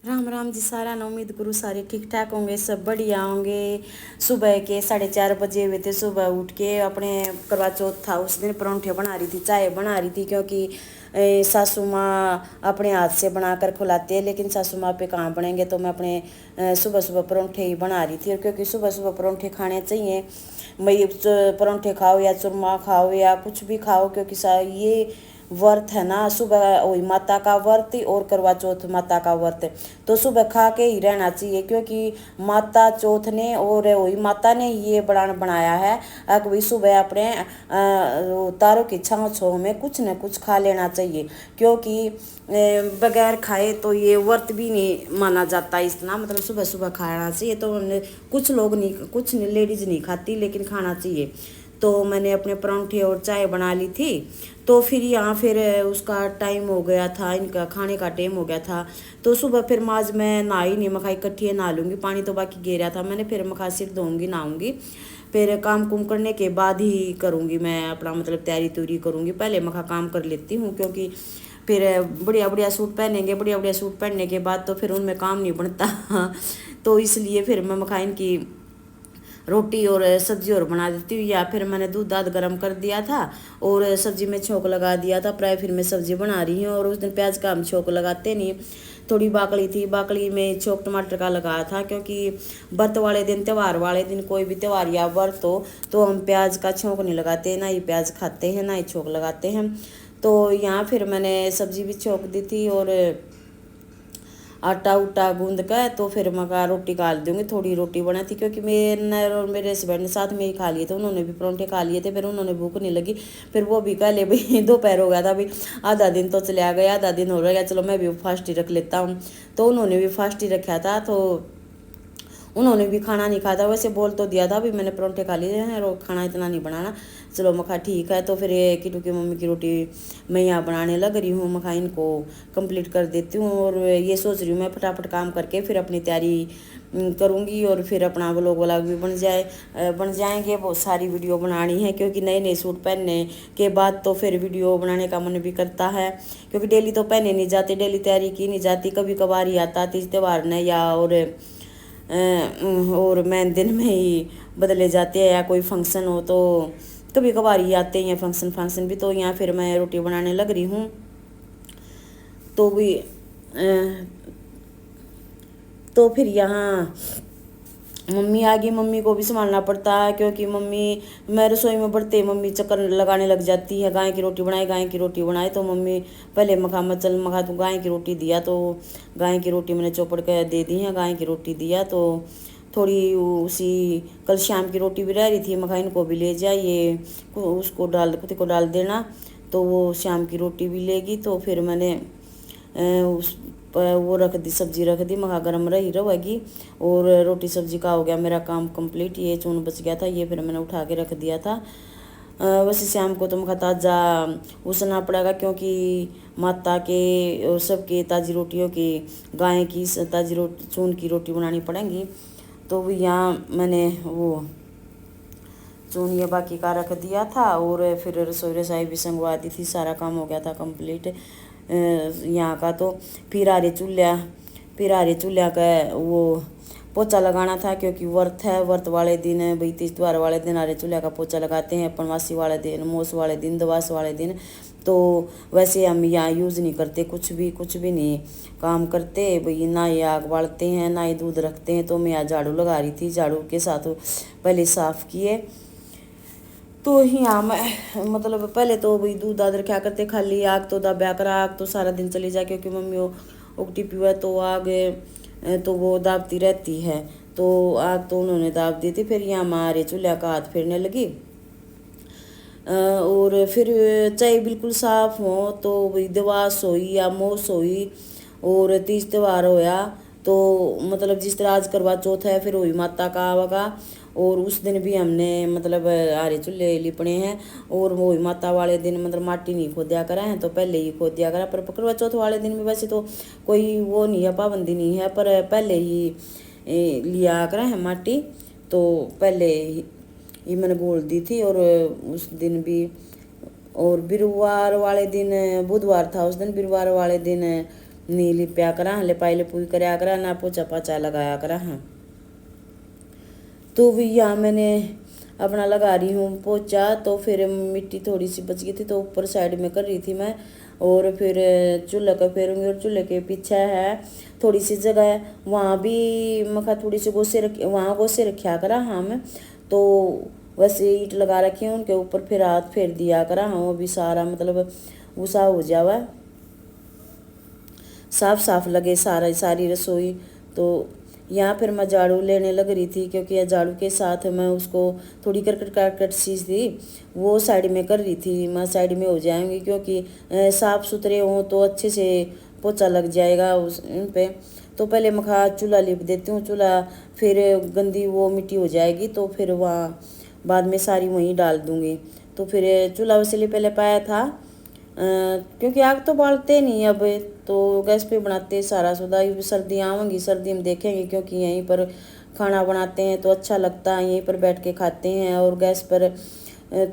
राम राम जी सारा ना। उम्मीद करूँ सारे ठीक ठाक होंगे, सब बढ़िया होंगे। सुबह के 4:30 बजे हुए थे। सुबह उठ के अपने करवा चौथ था उस दिन परांठे बना रही थी, चाय बना रही थी, क्योंकि सासू माँ अपने हाथ से बनाकर खिलाते हैं, लेकिन सासू माँ पे कहाँ बनेंगे, तो मैं अपने सुबह सुबह परांठे ही बना रही थी। और क्योंकि सुबह सुबह परांठे खाने चाहिए, मैं परांठे खाओ या चूरमा खाओ या कुछ भी खाओ, क्योंकि ये व्रत है ना, सुबह वही माता का व्रत और करवा चौथ माता का व्रत है, तो सुबह खा के ही रहना चाहिए, क्योंकि माता चौथ ने और वही माता ने ये बनाया है कि भाई सुबह अपने तारों की छाँव छो में कुछ न कुछ खा लेना चाहिए, क्योंकि बगैर खाए तो ये व्रत भी नहीं माना जाता इतना, मतलब सुबह सुबह खाना चाहिए। तो कुछ लोग नहीं, कुछ लेडीज नहीं खाती, लेकिन खाना चाहिए। तो मैंने अपने परांठे और चाय बना ली थी। तो फिर उसका टाइम हो गया था, इनका खाने का टाइम हो गया था। तो सुबह फिर माज मैं नहाई नहीं, मखा इकट्ठी नहा लूँगी, पानी तो बाकी गिरा था मैंने, फिर मखा सिर धोऊंगी नहाऊंगी, फिर काम कुम करने के बाद ही करूँगी मैं अपना मतलब तैयारी तूरी करूँगी। पहले मखा काम कर लेती हूँ, क्योंकि फिर बढ़िया बढ़िया सूट पहनेंगे, बढ़िया बढ़िया सूट पहनने के बाद तो फिर उनमें काम नहीं बनता तो इसलिए फिर मैं मखा इनकी रोटी और सब्जी और बना देती हूँ, या फिर मैंने दूध दाद गर्म कर दिया था और सब्जी में छोंक लगा दिया था। प्राय फिर मैं सब्जी बना रही हूँ, और उस दिन प्याज का हम छोंक लगाते नहीं, थोड़ी बाकली थी, बाकली में छोंक टमाटर का लगाया था, क्योंकि व्रत वाले दिन, त्यौहार वाले दिन, कोई भी त्यौहार या व्रत हो तो हम प्याज का छोंक नहीं लगाते, ना ही प्याज खाते हैं ना ही छोंक लगाते हैं। तो यहाँ फिर मैंने सब्जी भी छोंक दी थी और आटा उटा गूंद कर तो फिर मैं रोटी डाल दूँगी। थोड़ी रोटी बना थी, क्योंकि मेरे और मेरे हस्बैंड ने साथ में ही खा लिए थे, उन्होंने भी परांठे खा लिए थे, फिर उन्होंने भूख नहीं लगी, फिर वो भी कह ले भाई दोपहर हो गया था भाई, आधा दिन तो चले आ गया, आधा दिन हो गया, चलो मैं भी फास्ट ही रख लेता हूँ। तो उन्होंने भी फास्ट ही रखा था, तो उन्होंने भी खाना नहीं खाया था। वैसे बोल तो दिया था भी मैंने परांठे खा लिए हैं और खाना इतना नहीं बनाना। चलो मखा ठीक है। तो फिर ये किटू की मम्मी की रोटी मैं यहाँ बनाने लग रही हूँ, मखा इनको कंप्लीट कर देती हूँ, और ये सोच रही हूँ मैं फटाफट काम करके फिर अपनी तैयारी करूँगी, और फिर अपना व्लॉग व्लॉग भी बन जाएंगे। बहुत सारी वीडियो बनानी है, क्योंकि नए नए सूट पहनने के बाद तो फिर वीडियो बनाने का मन भी करता है, क्योंकि डेली तो पहने नहीं जाते, डेली तैयारी की नहीं जाती, कभी कभार ही आता तीज त्यौहार ने, या और मैं दिन में ही बदले जाते हैं, या कोई फंक्शन हो तो कभी कभार ही आते हैं फंक्शन भी। तो यहाँ फिर मैं रोटी बनाने लग रही हूँ। तो भी तो फिर यहाँ मम्मी आ गई, मम्मी को भी संभालना पड़ता है, क्योंकि मम्मी, मैं रसोई में बढ़ते मम्मी चक्कर लगाने लग जाती है, गाय की रोटी बनाए, गाय की रोटी बनाए। तो मम्मी पहले चल मखा तू गाय की रोटी दिया, तो गाय की रोटी मैंने चौपड़ के दे दी है, गाय की रोटी दिया। तो थोड़ी उसी कल शाम की रोटी भी रह रही थी, मखा इनको भी ले जाइए, उसको कुत्ते को डाल देना, तो वो शाम की रोटी भी लेगी। तो फिर मैंने उस वो रख दी, सब्जी रख दी, मखा गर्म रही रहेगी, और रोटी सब्जी का हो गया मेरा काम कंप्लीट। ये चून बच गया था, ये फिर मैंने उठा के रख दिया था। वैसे शाम को तो मखा ताज़ा उसना पड़ेगा, क्योंकि माता के और सबके ताज़ी रोटियों की, गाय की ताज़ी रोटी चून की रोटी बनानी पड़ेंगी। तो यहाँ मैंने वो चून ये बाकी का रख दिया था, और फिर रसोई रसाई भी संगवा दी थी, सारा काम हो गया था कंप्लीट यहाँ का। तो फिर आरे चूल्हा का वो पोछा लगाना था, क्योंकि व्रत है, व्रत वाले दिन भाई तीज त्योहार वाले दिन आरे चूल्हा का पोछा लगाते हैं, पनवासी वाले दिन, मोस वाले दिन, दवास वाले दिन। तो वैसे हम यहाँ यूज़ नहीं करते, कुछ भी नहीं काम करते भाई, ना ही आग बालते हैं ना ही दूध रखते हैं। तो मैं यहाँ झाड़ू लगा रही थी, झाड़ू के साथ पहले साफ़ किए। तो यहाँ मैं मतलब पहले तो वही दूध दादर क्या करते, खाली आग तो दाब्या कर, आग तो सारा दिन चली जाए, क्योंकि मम्मी वो उगटी पीवा तो आग तो वो दाबती रहती है, तो आग तो उन्होंने दाब दी थी। फिर यहाँ हमारे चूल्हा का हाथ फेरने लगी, और फिर चाहे बिल्कुल साफ हो तो वही दवास होई या मोस होई और तीज त्यौहार होया, तो मतलब जिस तरह आज करवा चौथ है, फिर वही माता का आवेगा, और उस दिन भी हमने मतलब आरे चूल्हे लिपने हैं, और वो माता वाले दिन मतलब माटी नहीं खोदिया करा है, तो पहले ही खोद दिया करा। पर करवा चौथ वाले दिन में वैसे तो कोई वो नहीं है, पाबंदी नहीं है, पर पहले ही लिया करा है माटी, तो पहले ही मैंने बोल दी थी। और उस दिन भी, और बुधवार वाले दिन बुधवार था उस दिन, बुधवार वाले दिन नी लिप्या करा, लिपाई लिपुई करया करा, ना पोछा पाछा लगाया करा। हाँ तो भी यहाँ मैंने अपना लगा रही हूँ पोछा। तो फिर मिट्टी थोड़ी सी बच गई थी तो ऊपर साइड में कर रही थी मैं, और फिर चूल्हे का फेरूंगी। और चूल्हे के पीछे है थोड़ी सी जगह है, वहाँ भी मखा थोड़ी सी गोसे रख, वहाँ गोसे रखा करा हम। तो वैसे ईंट लगा रखी है उनके ऊपर, फिर हाथ फेर दिया करा। हाँ वो भी सारा मतलब उसा हो जावा, साफ साफ लगे सारा सारी रसोई। तो यहाँ फिर मैं झाड़ू लेने लग रही थी, क्योंकि यह झाड़ू के साथ मैं उसको थोड़ी करकट काट सी थी वो साइड में कर रही थी। मैं साइड में हो जाएंगी, क्योंकि साफ़ सुथरे हों तो अच्छे से पोछा लग जाएगा उस उन पे। तो पहले मैं चूल्हा लिप देती हूँ, चूल्हा फिर गंदी वो मिट्टी हो जाएगी तो फिर वहाँ बाद में सारी वहीं डाल दूँगी। तो फिर चूल्हा वैसे पहले पाया था, क्योंकि आग तो बालते नहीं अब, तो गैस पे बनाते सारा सुधा। सर्दियाँ आवेंगी, सर्दी में देखेंगे, क्योंकि यहीं पर खाना बनाते हैं तो अच्छा लगता है, यहीं पर बैठ के खाते हैं। और गैस पर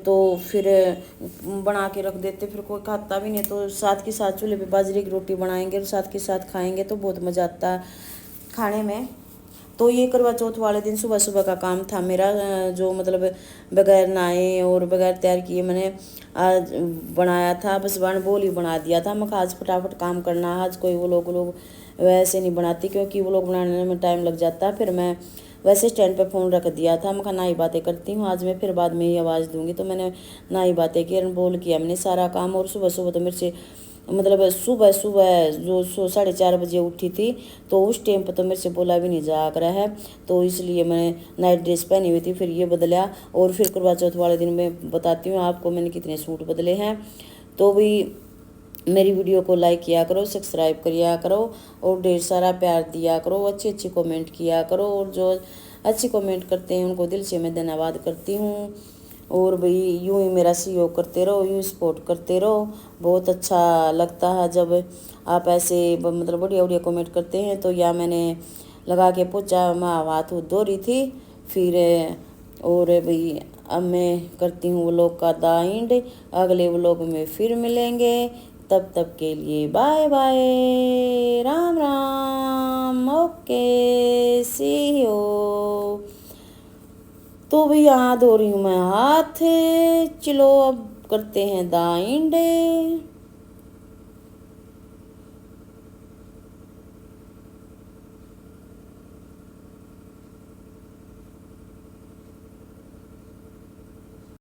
तो फिर बना के रख देते, फिर कोई खाता भी नहीं। तो साथ के साथ चूल्हे पे बाजरे की रोटी बनाएंगे और साथ के साथ खाएंगे तो बहुत मज़ा आता है खाने में। तो ये करवा चौथ वाले दिन सुबह सुबह का काम था मेरा, जो मतलब बगैर नहाए और बगैर तैयार किए मैंने आज बनाया था। बस वन बोल ही बना दिया था। मैं आज फटाफट काम करना, आज कोई वो लोग वैसे नहीं बनाती, क्योंकि वो लोग बनाने में टाइम लग जाता है। फिर मैं वैसे स्टैंड पे फ़ोन रख दिया था। मैं ना ही बातें करती हूँ आज मैं, फिर बाद में ही आवाज़ दूंगी। तो मैंने ना ही बातें की, बोल किया मैंने सारा काम। और सुबह सुबह तो मेरे से मतलब सुबह सुबह जो 4:30 बजे उठी थी, तो उस टाइम पर तो मेरे से बोला भी नहीं जा रहा है। तो इसलिए मैंने नाइट ड्रेस पहनी हुई थी, फिर ये बदला। और फिर करवा चौथ वाले दिन मैं बताती हूँ आपको मैंने कितने सूट बदले हैं। तो भी मेरी वीडियो को लाइक किया करो, सब्सक्राइब किया करो और ढेर सारा प्यार दिया करो, अच्छी अच्छी कमेंट किया करो। और जो अच्छी कमेंट करते हैं उनको दिल से मैं धन्यवाद करती हूँ। और भाई यूँ ही मेरा सहयोग करते रहो, यूँ सपोर्ट करते रहो। बहुत अच्छा लगता है जब आप ऐसे मतलब बढ़िया बढ़िया कमेंट करते हैं। तो या मैंने लगा के पोछा मैं हाथ धो रही थी फिर। और भाई अब मैं करती हूँ व्लॉग का द एंड। अगले व्लॉग में फिर मिलेंगे, तब तक के लिए bye bye, Ram Ram, okay see you. तो भी यहाँ धो रही हूँ मैं हाथ। चलो अब करते हैं द एंड।